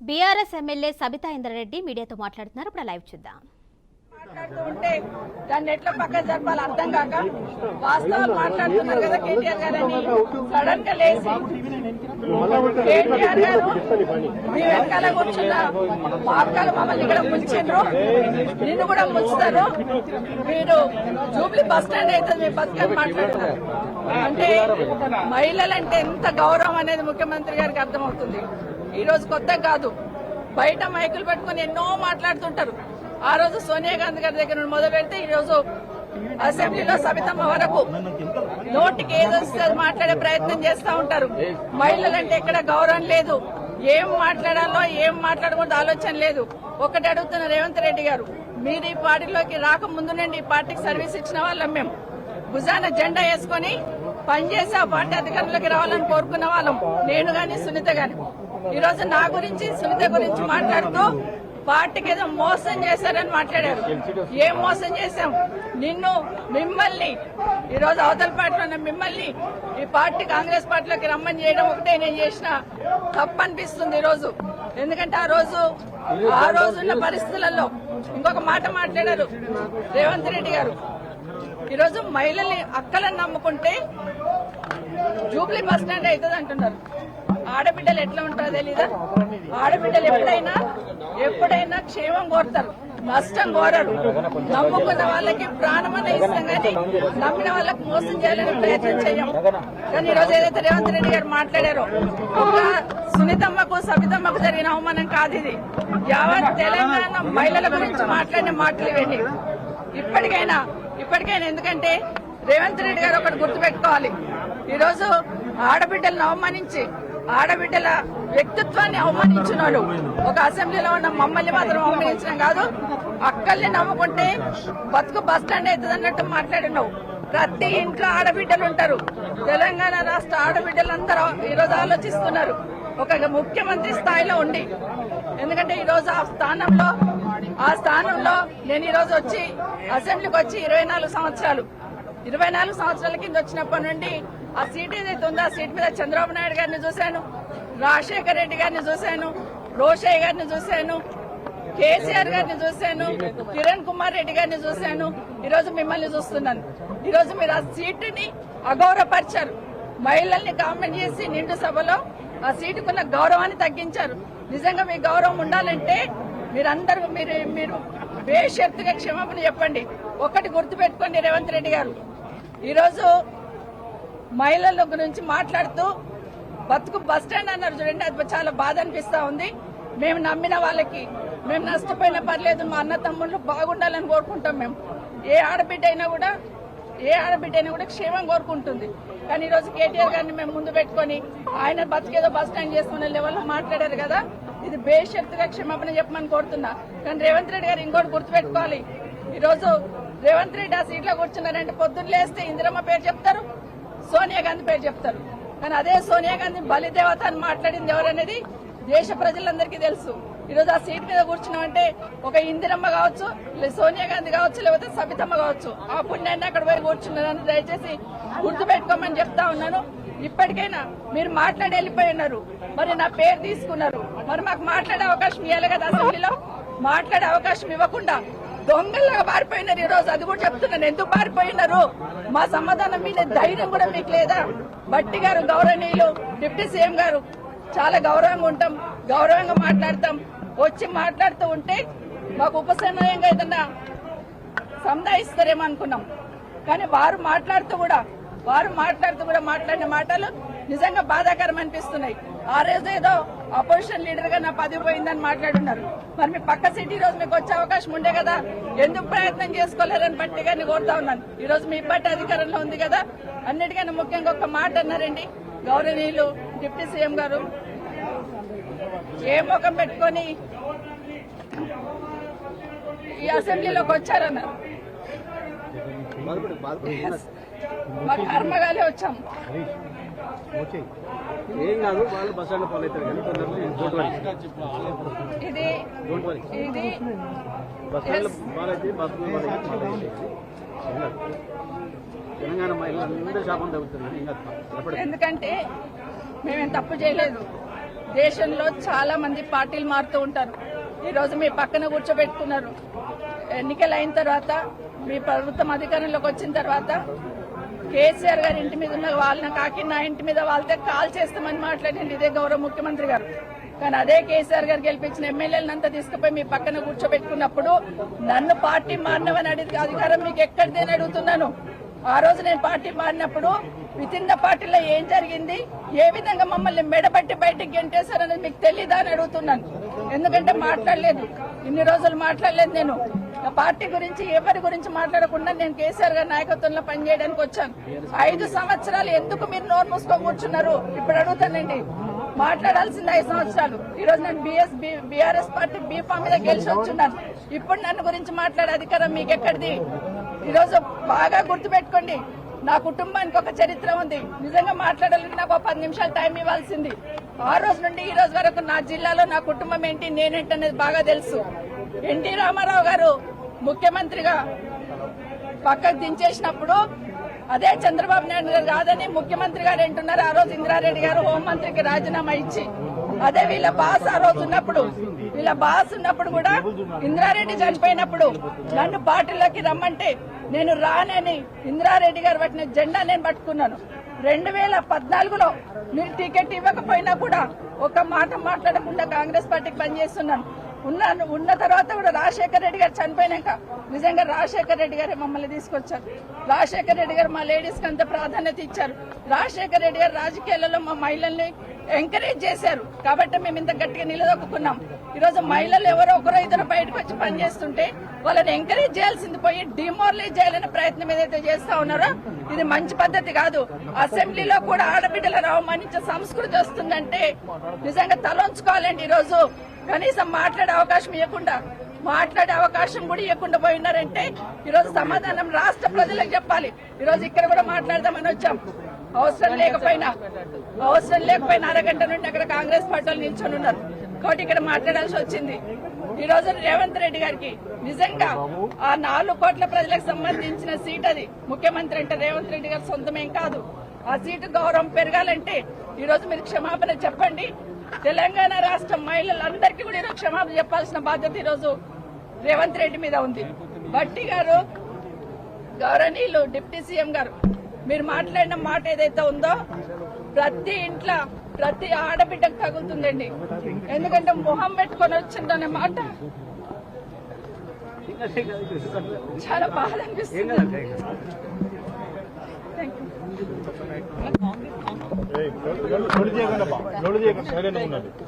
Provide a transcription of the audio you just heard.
BRS MLA Sabitha Indra Reddy మీడియాతో మాట్లాడుతున్నారు. ఇప్పుడు లైవ్ చూద్దాం. ఉంటే దాన్ని ఎట్లా పక్కన జరపాలి అర్థం కాక వాస్తవాలు మాట్లాడుతున్నారు కదా కేటీఆర్ గారని సడన్ గా లేచి కేటీఆర్ గారు మీ వెనకాల కూర్చున్న మార్గాల మమ్మల్ని ఇక్కడ ముంచిండ్రు, నిన్ను కూడా ముంచుతారు, మీరు జూబ్లీ బస్ స్టాండ్ అయితే మీ బతుకని మాట్లాడుతున్నారు. అంటే మహిళలంటే ఎంత గౌరవం అనేది ముఖ్యమంత్రి గారికి అర్థమవుతుంది. ఈ రోజు కొత్త కాదు, బయట మైకులు పెట్టుకుని ఎన్నో మాట్లాడుతుంటారు. ఆ రోజు సోనియా గాంధీ గారి దగ్గర నుండి మొదలు పెడితే ఈ రోజు అసెంబ్లీలో సబితమ్మ వరకు నోటికి ఏదొస్తే మాట్లాడే ప్రయత్నం చేస్తూ ఉంటారు. మహిళలంటే ఎక్కడ గౌరవం లేదు, ఏం మాట్లాడాలో ఏం మాట్లాడకూడదు ఆలోచన లేదు. ఒకటి అడుగుతున్న రేవంత్ రెడ్డి గారు, మీరు ఈ పార్టీలోకి రాకముందు నుండి ఈ పార్టీకి సర్వీస్ ఇచ్చిన వాళ్ళం, మేము భుజాన జెండా వేసుకుని పనిచేసి ఆ పార్టీ అధికారంలోకి రావాలని కోరుకున్న వాళ్ళం, నేను గాని సునీత గాని. ఈ రోజు నా గురించి సునీత గురించి మాట్లాడుతూ పార్టీకి ఏదో మోసం చేశారని మాట్లాడారు. ఏం మోసం చేశాం? మిమ్మల్ని ఈ రోజు అవతల పార్టీలో ఉన్న మిమ్మల్ని ఈ పార్టీ కాంగ్రెస్ పార్టీలోకి రమ్మని చేయడం ఒకటే నేను చేసిన తప్పు అనిపిస్తుంది ఈ రోజు. ఎందుకంటే ఆ రోజున్న పరిస్థితులలో ఇంకొక మాట మాట్లాడారు రేవంత్ రెడ్డి గారు. ఈరోజు మహిళల్ని అక్కలను నమ్ముకుంటే జూబ్లీ బస్ స్టాండ్ అవుతుంది అంటున్నారు. ఆడబిడ్డలు ఎట్లా ఉంటారో తెలీదా? ఆడబిడ్డలు ఎప్పుడైనా క్షేమం కోరుతారు, నష్టం కోరరు. నమ్ముకున్న వాళ్ళకి ప్రాణమన్న ఇస్తాం కానీ నమ్మిన వాళ్ళకి మోసం చేయాలని ప్రయత్నం చేయం. కానీ ఈరోజు ఏదైతే రేవంత్ రెడ్డి గారు మాట్లాడారో, ఒక సునీతమ్మకు సబితమ్మకు జరిగిన అవమానం కాదు ఇది. యావత్ తెలంగాణ మహిళల గురించి మాట్లాడిన మాటలు ఇవన్నీ. ఇప్పటికైనా ఎందుకంటే రేవంత్ రెడ్డి గారు ఒకటి గుర్తుపెట్టుకోవాలి, ఈరోజు ఆడబిడ్డలను అవమానించి ఆడబిడ్డల వ్యక్తిత్వాన్ని అవమానించినాడు. ఒక అసెంబ్లీలో ఉన్న మమ్మల్ని మాత్రం అవమానించడం కాదు, అక్కల్ని నమ్ముకుంటే బతుకు బస్ స్టాండ్ అవుతుంది అన్నట్టు మాట్లాడినావు. ప్రతి ఇంట్లో ఆడబిడ్డలు ఉంటారు. తెలంగాణ రాష్ట్ర ఆడబిడ్డలందరూ ఈరోజు ఆలోచిస్తున్నారు ఒక ముఖ్యమంత్రి స్థాయిలో ఉండి. ఎందుకంటే ఈరోజు ఆ స్థానంలో నేను ఈరోజు వచ్చి అసెంబ్లీకి వచ్చి 24 సంవత్సరాల కింద వచ్చినప్పటి నుండి ఆ సీట్ ఏదైతే ఉందో ఆ సీట్ మీద చంద్రబాబు నాయుడు గారిని చూశాను, రాజశేఖర్ రెడ్డి గారిని చూశాను, రోషయ్య గారిని చూశాను, కేసీఆర్ గారిని చూశాను, కిరణ్ కుమార్ రెడ్డి గారిని చూశాను. ఈరోజు మిమ్మల్ని చూస్తున్నాను. ఈరోజు మీరు ఆ సీటుని అగౌరవపరిచారు. మహిళల్ని కామెంట్ చేసి నిండు సభలో ఆ సీటుకున్న గౌరవాన్ని తగ్గించారు. నిజంగా మీ గౌరవం ఉండాలంటే మీరందరూ మీరు బేషరతుగా క్షమాపణ చెప్పండి. ఒకటి గుర్తుపెట్టుకోండి రేవంత్ రెడ్డి గారు, ఈరోజు మహిళల గురించి మాట్లాడుతూ బతుకు బస్ స్టాండ్ అన్నారు చూడండి, అది చాలా బాధ అనిపిస్తా ఉంది. మేము నమ్మిన వాళ్ళకి మేము నష్టపోయినా పర్లేదు, మా అన్న తమ్ముళ్ళు బాగుండాలని కోరుకుంటాం. మేము ఏ ఆడబిడ్డ అయినా కూడా క్షేమం కోరుకుంటుంది. కానీ ఈరోజు కేటీఆర్ గారిని మేము ముందు పెట్టుకుని ఆయన బతికేదో బస్ స్టాండ్ చేసుకునే లెవెల్లో మాట్లాడారు కదా, ఇది బేషరతుగా క్షమాపణ చెప్పమని కోరుతున్నా. కానీ రేవంత్ రెడ్డి గారు ఇంకోటి గుర్తుపెట్టుకోవాలి, ఈరోజు రేవంత్ రెడ్డి ఆ సీట్లో కూర్చున్నారంటే పొద్దున్న లేస్తే ఇందిరమ్మ పేరు చెప్తారు, సోనియా గాంధీ పేరు చెప్తారు. కానీ అదే సోనియా గాంధీ బలిదేవత అని మాట్లాడింది ఎవరనేది దేశ ప్రజలందరికీ తెలుసు. ఈరోజు ఆ సీట్ మీద కూర్చున్నామంటే ఒక ఇందిరమ్మ కావచ్చు, సోనియా గాంధీ కావచ్చు, లేకపోతే సబితమ్మ కావచ్చు. ఆ పుణ్యాన్ని అక్కడ పోయి కూర్చున్నారని దయచేసి గుర్తుపెట్టుకోమని చెప్తా ఉన్నాను. ఇప్పటికైనా మీరు మాట్లాడి వెళ్ళిపోయి ఉన్నారు, మరి నా పేరు తీసుకున్నారు, మరి మాకు మాట్లాడే అవకాశం ఇవ్వాలి కదా. అసెంబ్లీలో మాట్లాడే అవకాశం ఇవ్వకుండా దొంగల్లాగా పారిపోయినారు. ఈరోజు అది కూడా చెప్తున్నాను, ఎందుకు పారిపోయినారు? మా సమాధానం మీద ధైర్యం కూడా మీకు లేదా? భట్టి గారు గౌరవనీయులు, డిప్యూటీ సీఎం గారు చాలా గౌరవంగా ఉంటాం, గౌరవంగా మాట్లాడతాం. వచ్చి మాట్లాడుతూ ఉంటే మాకు ఉపసమయంగా ఏదన్నా సంధాయిస్తారేమో అనుకున్నాం. కానీ వారు మాట్లాడుతూ కూడా మాట్లాడిన మాటలు నిజంగా బాధాకరం అనిపిస్తున్నాయి. ఆ రోజు ఏదో అపోజిషన్ లీడర్ గా నా పదవి పోయిందని మాట్లాడున్నారు. మరి మీ పక్క సీట్ ఈ రోజు మీకు వచ్చే అవకాశం ఉండే కదా, ఎందుకు ప్రయత్నం చేసుకోలేరని బట్టి గారిని కోరుతా ఉన్నాను. ఈ రోజు మీ పార్టీ అధికారంలో ఉంది కదా. అన్నిటికన్నా ముఖ్యంగా ఒక మాట అన్నారండి గౌరవనీయులు డిప్యూటీ సీఎం గారు, ఏ ముఖం పెట్టుకొని ఈ అసెంబ్లీలోకి వచ్చారన్నారు. మా కర్మగాలే వచ్చాం. ఇది ఎందుకంటే మేమేం తప్పు చేయలేదు. దేశంలో చాలా మంది పార్టీలు మారుతూ ఉంటారు. ఈ రోజు మీ పక్కన కూర్చోబెట్టుకున్నారు. ఎన్నికలు అయిన తర్వాత మీ ప్రభుత్వం అధికారంలోకి వచ్చిన తర్వాత కేసీఆర్ గారి ఇంటి మీద ఉన్న వాళ్ళని కాకి నా ఇంటి మీద వాళ్ళతో కాల్ చేస్తామని మాట్లాడింది ఇదే గౌరవ ముఖ్యమంత్రి గారు. కానీ అదే కేసీఆర్ గారు గెలిపించిన ఎమ్మెల్యేలంతా తీసుకుపోయి మీ పక్కన కూర్చోబెట్టుకున్నప్పుడు నన్ను పార్టీ మారినవని అధికారం మీకు ఎక్కడిదని అడుగుతున్నాను. ఆ రోజు నేను పార్టీ మారినప్పుడు విత్ ఇన్ ద పార్టీలో ఏం జరిగింది, ఏ విధంగా మమ్మల్ని మెడబట్టి బయటికి గెంటేశారనేది మీకు తెలీదా అని అడుగుతున్నాను. ఎందుకంటే మాట్లాడలేదు, ఇన్ని రోజులు మాట్లాడలేదు. నేను పార్టీ గురించి ఎవరి గురించి మాట్లాడకుండా నేను కేసీఆర్ గారి నాయకత్వంలో పనిచేయడానికి వచ్చాను. 5 సంవత్సరాలు ఎందుకు మీరు నోరు మూసుకొని కూర్చున్నారు ఇప్పుడు అడుగుతానండి. మాట్లాడాల్సింది 5 సంవత్సరాలు. ఈ రోజు నేను బీఆర్ఎస్ పార్టీ బీఫామ్ మీద గెలిచి వచ్చున్నాను. ఇప్పుడు నన్ను గురించి మాట్లాడే అధికారం మీకు ఎక్కడిది? ఈ రోజు బాగా గుర్తుపెట్టుకోండి, నా కుటుంబానికి ఒక చరిత్ర ఉంది. నిజంగా మాట్లాడాలంటే నాకు 10 నిమిషాలు టైం ఇవ్వాల్సింది. ఆ రోజు నుండి ఈ రోజు వరకు నా జిల్లాలో నా కుటుంబం ఏంటి, నేనేంటి అనేది బాగా తెలుసు. ఎన్టీ రామారావు గారు ముఖ్యమంత్రిగా పక్కకు దించేసినప్పుడు అదే చంద్రబాబు నాయుడు గారు కాదని ముఖ్యమంత్రి గారు అంటున్నారు. ఆ రోజు ఇంద్రారెడ్డి గారు హోంమంత్రికి రాజీనామా ఇచ్చి, అదే వీళ్ళ బాస్ ఆ రోజు ఉన్నప్పుడు కూడా ఇంద్రారెడ్డి చనిపోయినప్పుడు నన్ను పార్టీలోకి రమ్మంటే నేను రానని ఇంద్రారెడ్డి గారు పట్టిన జెండా నేను పట్టుకున్నాను. 2014లో మీరు టికెట్ ఇవ్వకపోయినా కూడా ఒక మాట మాట్లాడకుండా కాంగ్రెస్ పార్టీకి పనిచేస్తున్నాను. ఉన్న తర్వాత కూడా రాజశేఖర రెడ్డి గారు చనిపోయినాక నిజంగా రాజశేఖర రెడ్డి గారే మమ్మల్ని తీసుకొచ్చారు. రాజశేఖర రెడ్డి గారు మా లేడీస్ కి అంత ప్రాధాన్యత ఇచ్చారు. రాజశేఖర రెడ్డి గారు రాజకీయాలలో మా మహిళల్ని ఎంకరేజ్ చేశారు కాబట్టి మేము ఇంత గట్టిగా నిలదొక్కున్నాం. ఈరోజు మహిళలు ఎవరో ఒకరో ఇద్దరు బయటకు వచ్చి పనిచేస్తుంటే వాళ్ళని ఎంకరేజ్ చేయాల్సింది పోయి డిమోరలైజ్ చేయాలనే ప్రయత్నం ఏదైతే చేస్తా ఉన్నారో ఇది మంచి పద్ధతి కాదు. అసెంబ్లీలో కూడా ఆడబిడ్డలను అవమానించే సంస్కృతి వస్తుందంటే నిజంగా తలొంచుకోవాలండి. ఈరోజు కనీసం మాట్లాడే అవకాశం కూడా ఇవ్వకుండా పోయినారంటే ఈరోజు సమాధానం రాష్ట్ర ప్రజలకు చెప్పాలి. ఈరోజు ఇక్కడ కూడా మాట్లాడదామని వచ్చాం. అవసరం లేకపోయినా అరగంట నుండి అక్కడ కాంగ్రెస్ పార్టీలు నిల్చొని ఉన్నారు కాబట్టి ఇక్కడ మాట్లాడాల్సి వచ్చింది. ఈ రోజు రేవంత్ రెడ్డి గారికి నిజంగా ఆ 4 కోట్ల ప్రజలకు సంబంధించిన సీట్ అది. ముఖ్యమంత్రి అంటే రేవంత్ రెడ్డి గారు సొంతమేం కాదు. ఆ సీటు గౌరవం పెరగాలంటే ఈ రోజు మీరు క్షమాపణ చెప్పండి. తెలంగాణ రాష్ట్ర మహిళలందరికీ కూడా ఈరోజు క్షమాపణ చెప్పాల్సిన బాధ్యత ఈరోజు రేవంత్ రెడ్డి మీద ఉంది. భట్టి గారు, గౌరవనీయులు డిప్యూటీ సీఎం గారు, మీరు మాట్లాడిన మాట ఏదైతే ఉందో ప్రతి ఇంట్లో ప్రతి ఆడబిడ్డకు తగులుతుందండి. ఎందుకంటే మొహం పెట్టుకొని వచ్చిందనే మాట చాలా బాధ అనిపిస్తుంది. Thank you.